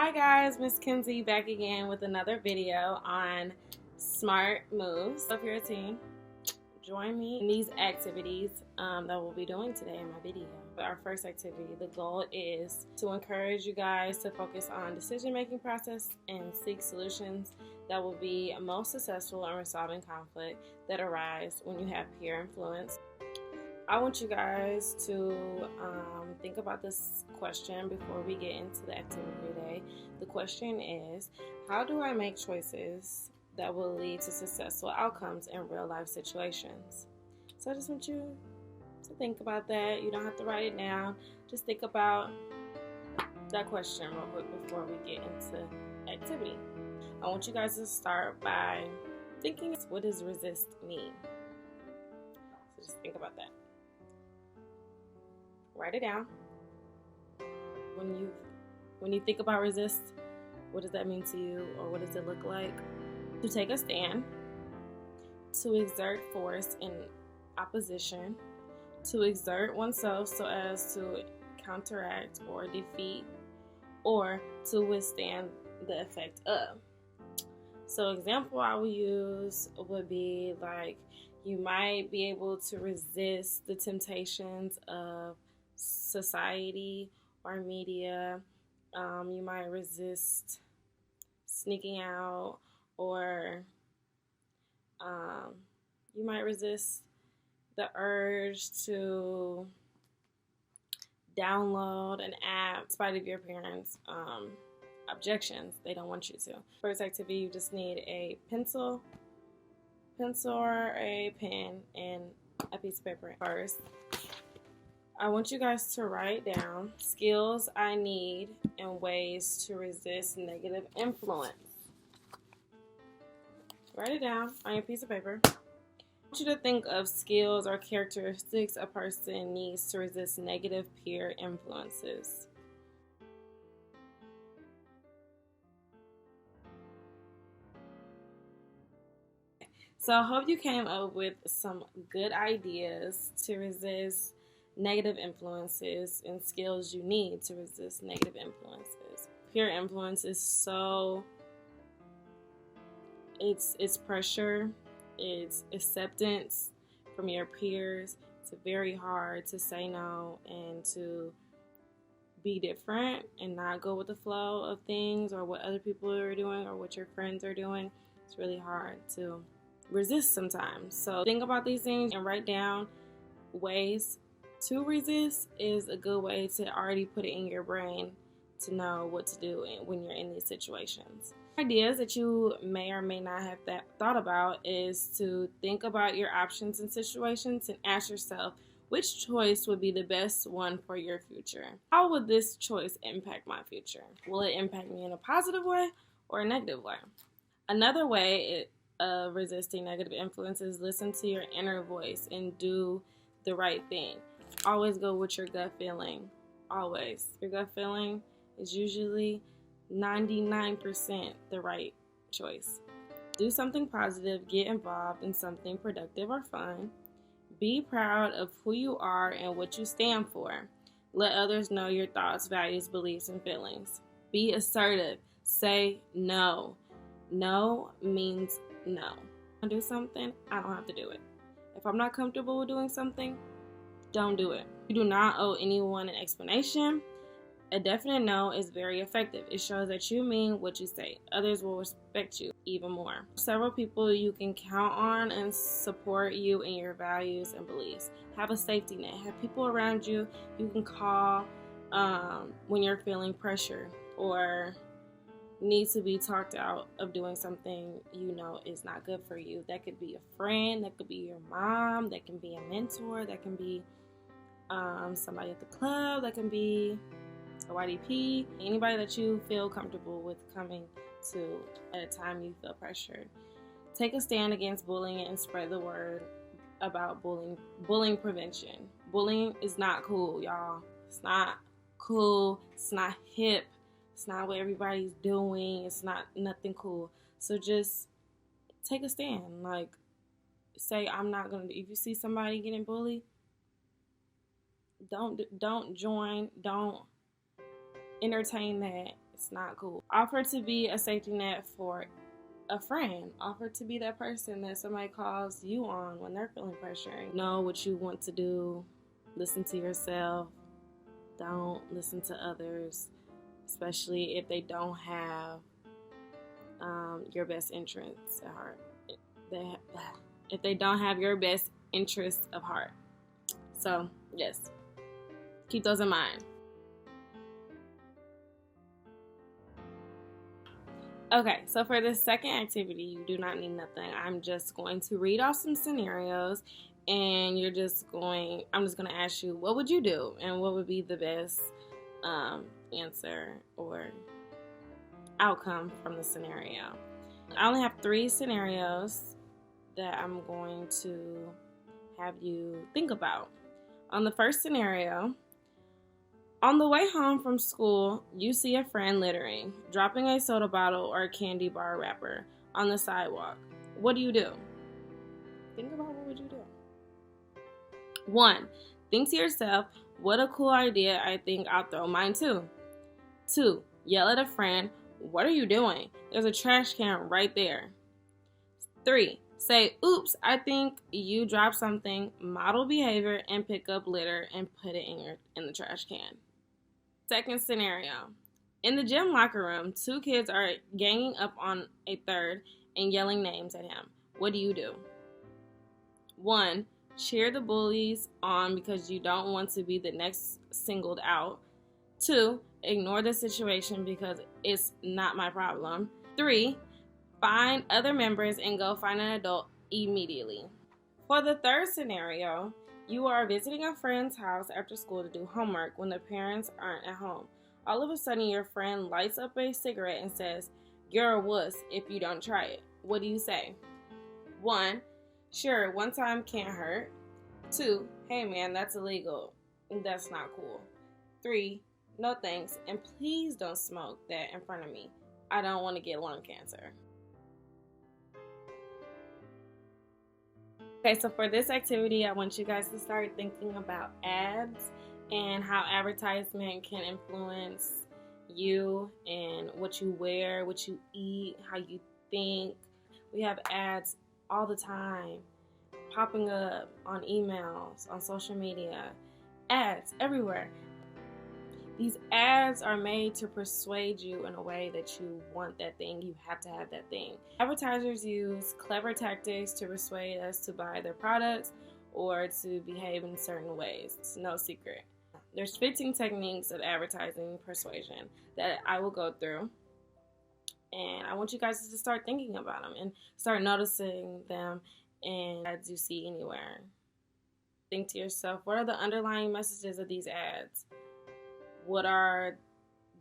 Hi guys, Miss Kenzie back again with another video on smart moves. So if you're a teen, join me in these activities that we'll be doing today in my video. Our first activity, the goal is to encourage you guys to focus on decision-making process and seek solutions that will be most successful in resolving conflict that arise when you have peer influence. I want you guys to think about this question before we get into the activity today. The question is, how do I make choices that will lead to successful outcomes in real life situations? So I just want you to think about that. You don't have to write it down. Just think about that question real quick before we get into activity. I want you guys to start by thinking, what does resist mean? So just think about that. Write it down. When you think about resist, what does that mean to you, or what does it look like? To take a stand, to exert force in opposition, to exert oneself so as to counteract or defeat, or to withstand the effect of. So example I would use would be like, you might be able to resist the temptations of society or media. You might resist sneaking out, or you might resist the urge to download an app in spite of your parents' objections. They don't want you to. First activity, you just need a pencil or a pen and a piece of paper. First, I want you guys to write down skills I need and ways to resist negative influence. Write it down on your piece of paper. I want you to think of skills or characteristics a person needs to resist negative peer influences. So I hope you came up with some good ideas to resist negative influences and skills you need to resist negative influences. Peer influence is it's pressure, it's acceptance from your peers. It's very hard to say no and to be different and not go with the flow of things or what other people are doing or what your friends are doing. It's really hard to resist sometimes. So think about these things and write down ways to resist. Is a good way to already put it in your brain to know what to do when you're in these situations. Ideas that you may or may not have thought about is to think about your options and situations and ask yourself, which choice would be the best one for your future? How would this choice impact my future? Will it impact me in a positive way or a negative way? Another way of resisting negative influences, listen to your inner voice and do the right thing. Always go with your gut feeling. Always. Your gut feeling is usually 99% the right choice. Do something positive. Get involved in something productive or fun. Be proud of who you are and what you stand for. Let others know your thoughts, values, beliefs, and feelings. Be assertive. Say no. No means no. I do something, I don't have to do it. If I'm not comfortable with doing something, don't do it. You do not owe anyone an explanation. A definite no is very effective. It shows that you mean what you say. Others will respect you even more. Several people you can count on and support you in your values and beliefs. Have a safety net. Have people around you you can call when you're feeling pressure or need to be talked out of doing something you know is not good for you. That could be a friend, that could be your mom, that can be a mentor, that can be somebody at the club, that can be a YDP, anybody that you feel comfortable with coming to at a time you feel pressured. Take a stand against bullying and spread the word about bullying prevention. Bullying is not cool, y'all. It's not cool. It's not hip. It's not what everybody's doing. It's not nothing cool. So just take a stand. Like, say, I'm not gonna. If you see somebody getting bullied, don't join. Don't entertain that. It's not cool. Offer to be a safety net for a friend. Offer to be that person that somebody calls you on when they're feeling pressuring. Know what you want to do. Listen to yourself. Don't listen to others, especially if they don't have your best interests at heart. If they don't have your best interests of heart. So, yes, keep those in mind. Okay, so for the second activity, you do not need nothing. I'm just going to read off some scenarios, and I'm just going to ask you, what would you do, and what would be the best answer or outcome from the scenario. I only have 3 scenarios that I'm going to have you think about. On the first scenario, on the way home from school, you see a friend littering, dropping a soda bottle or a candy bar wrapper on the sidewalk. What do you do? Think about what would you do. 1. Think to yourself, what a cool idea, I think I'll throw mine too. 2. Yell at a friend, what are you doing? There's a trash can right there. 3. Say, oops, I think you dropped something, model behavior, and pick up litter and put it in the trash can. Second scenario. In the gym locker room, 2 kids are ganging up on a third and yelling names at him. What do you do? 1. Cheer the bullies on because you don't want to be the next singled out. 2. Ignore the situation because it's not my problem. 3. Find other members and go find an adult immediately. For the third scenario, you are visiting a friend's house after school to do homework when the parents aren't at home. All of a sudden, your friend lights up a cigarette and says, you're a wuss if you don't try it. What do you say? 1. Sure, one time can't hurt. 2. Hey man, that's illegal. That's not cool. 3. No thanks, and please don't smoke that in front of me. I don't want to get lung cancer. Okay, so for this activity, I want you guys to start thinking about ads and how advertisement can influence you and what you wear, what you eat, how you think. We have ads all the time, popping up on emails, on social media, ads everywhere. These ads are made to persuade you in a way that you want that thing. You have to have that thing. Advertisers use clever tactics to persuade us to buy their products or to behave in certain ways. It's no secret. There's 15 techniques of advertising persuasion that I will go through. And I want you guys to start thinking about them and start noticing them in ads you see anywhere. Think to yourself, what are the underlying messages of these ads? What are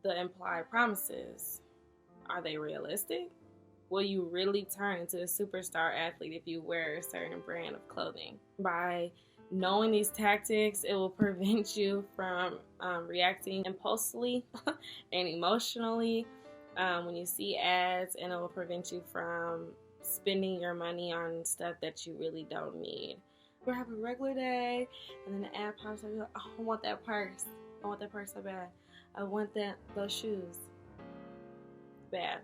the implied promises? Are they realistic? Will you really turn into a superstar athlete if you wear a certain brand of clothing? By knowing these tactics, it will prevent you from reacting impulsively and emotionally when you see ads, and it will prevent you from spending your money on stuff that you really don't need. We're having a regular day, and then the ad pops up, you're like, oh, I want that purse. I want that purse so bad. I want those shoes. Bad.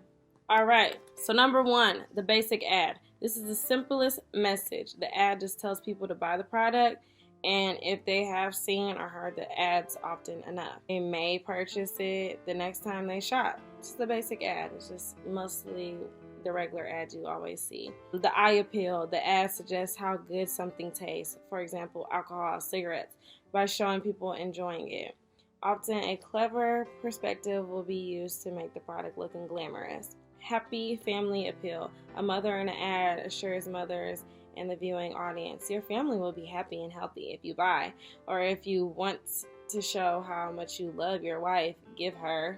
All right. So number 1, the basic ad. This is the simplest message. The ad just tells people to buy the product, and if they have seen or heard the ads often enough, they may purchase it the next time they shop. It's the basic ad. It's just mostly the regular ads you always see. The eye appeal. The ad suggests how good something tastes. For example, alcohol, cigarettes, by showing people enjoying it. Often a clever perspective will be used to make the product looking glamorous. Happy family appeal. A mother in an ad assures mothers and the viewing audience, your family will be happy and healthy if you buy. Or if you want to show how much you love your wife, give her.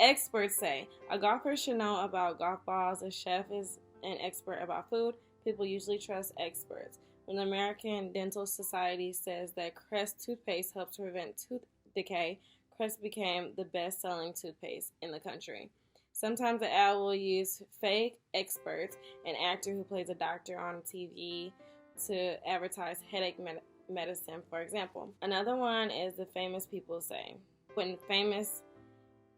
Experts say, a golfer should know about golf balls. A chef is an expert about food. People usually trust experts. When the American Dental Society says that Crest toothpaste helps prevent tooth decay, Crest became the best-selling toothpaste in the country. Sometimes the ad will use fake experts, an actor who plays a doctor on TV, to advertise headache medicine, for example. Another one is the famous people say. When famous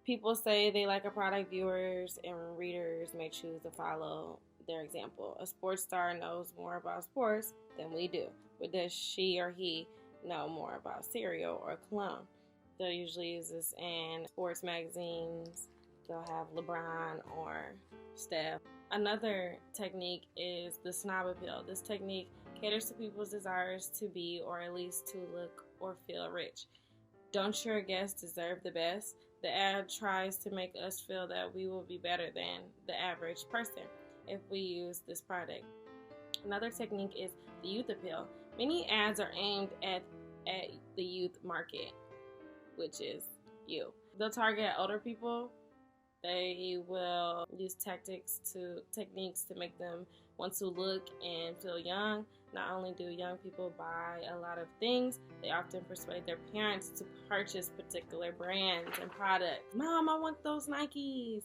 people say they like a product, viewers and readers may choose to follow their example. A sports star knows more about sports than we do, but does she or he know more about cereal or cologne? They'll usually use this in sports magazines. They'll have LeBron or Steph. Another technique is the snob appeal. This technique caters to people's desires to be, or at least to look or feel rich. Don't your guests deserve the best? The ad tries to make us feel that we will be better than the average person if we use this product. Another technique is the youth appeal. Many ads are aimed at the youth market, which is you. They'll target older people. They will use techniques to make them want to look and feel young. Not only do young people buy a lot of things, they often persuade their parents to purchase particular brands and products. Mom, I want those Nikes.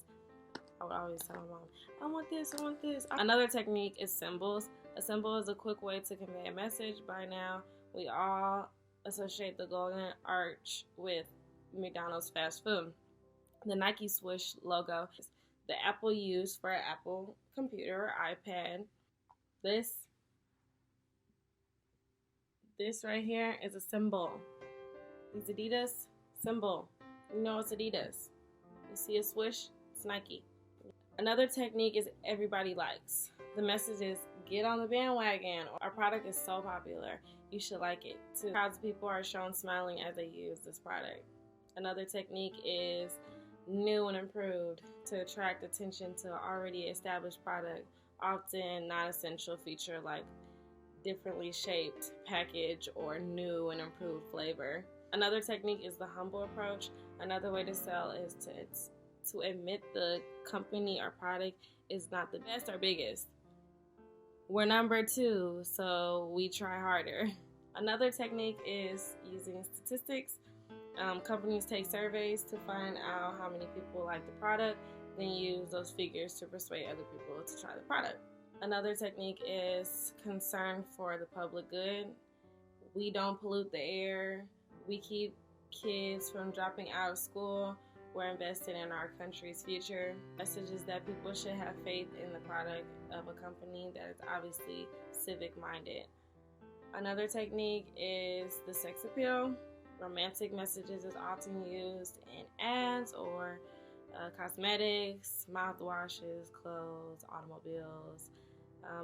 I would always tell my mom, I want this, I want this. Another technique is symbols. A symbol is a quick way to convey a message. By now, we all associate the golden arch with McDonald's fast food. The Nike swoosh logo is the Apple used for an Apple computer or iPad. This right here is a symbol. These Adidas symbol. You know it's Adidas. You see a swoosh, it's Nike. Another technique is everybody likes. The message is get on the bandwagon. Our product is so popular, you should like it. Crowds of people are shown smiling as they use this product. Another technique is new and improved to attract attention to an already established product, often non-essential feature like differently shaped package or new and improved flavor. Another technique is the humble approach. Another way to sell is to admit the company or product is not the best or biggest. We're number 2, so we try harder. Another technique is using statistics. Companies take surveys to find out how many people like the product, then use those figures to persuade other people to try the product. Another technique is concern for the public good. We don't pollute the air. We keep kids from dropping out of school. We're invested in our country's future. Message is that people should have faith in the product of a company that is obviously civic-minded. Another technique is the sex appeal. Romantic messages is often used in ads or cosmetics, mouthwashes, clothes, automobiles.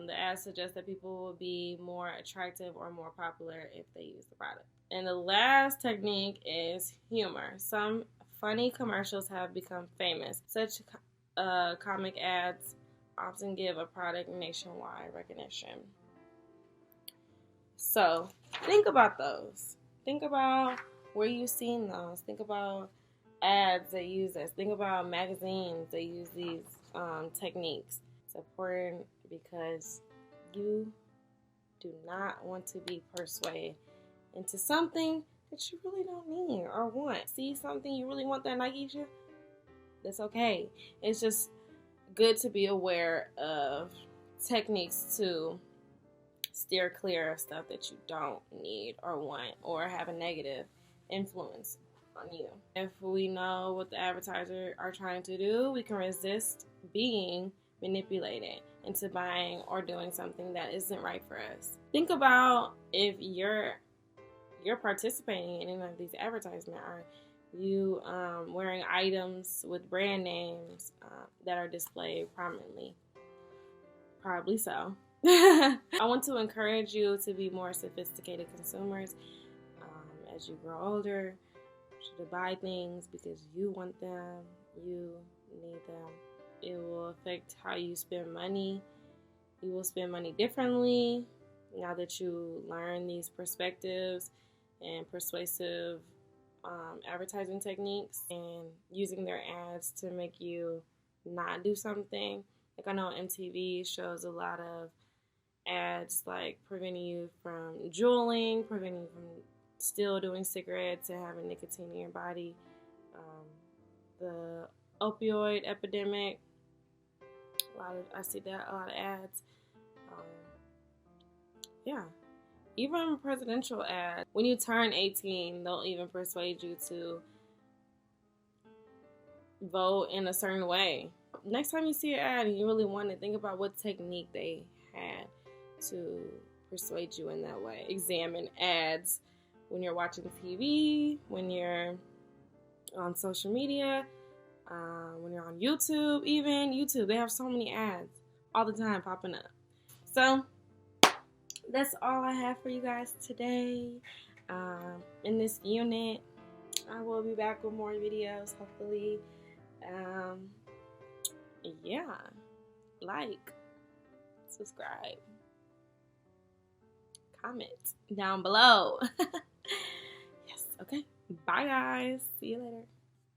The ads suggest that people will be more attractive or more popular if they use the product. And the last technique is humor. Some funny commercials have become famous. Such comic ads often give a product nationwide recognition. So think about those. Think about where you've seen those. Think about ads that use this. Think about magazines that use these techniques. It's important because you do not want to be persuaded into something that you really don't need or want. See something you really want that Nike shoe? That's okay. It's just good to be aware of techniques to steer clear of stuff that you don't need or want or have a negative influence on you. If we know what the advertisers are trying to do, we can resist being manipulated into buying or doing something that isn't right for us. Think about if you're participating in any of these advertisements. Are you wearing items with brand names that are displayed prominently? Probably so. I want to encourage you to be more sophisticated consumers. As you grow older, you should buy things because you want them, you need them. It will affect how you spend money. You will spend money differently now that you learn these perspectives and persuasive advertising techniques and using their ads to make you not do something. Like I know MTV shows a lot of ads like preventing you from juuling, preventing you from still doing cigarettes and having nicotine in your body. The opioid epidemic, I see that a lot of ads. Yeah. Even presidential ads. When you turn 18, they'll even persuade you to vote in a certain way. Next time you see an ad and you really want to, think about what technique they had to persuade you in that way. Examine ads when you're watching TV, when you're on social media, when you're on YouTube. Even YouTube, they have so many ads all the time popping up. So that's all I have for you guys today. In this unit, I will be back with more videos, hopefully. Yeah, like, subscribe, comment down below. Yes, okay. Bye, guys. See you later.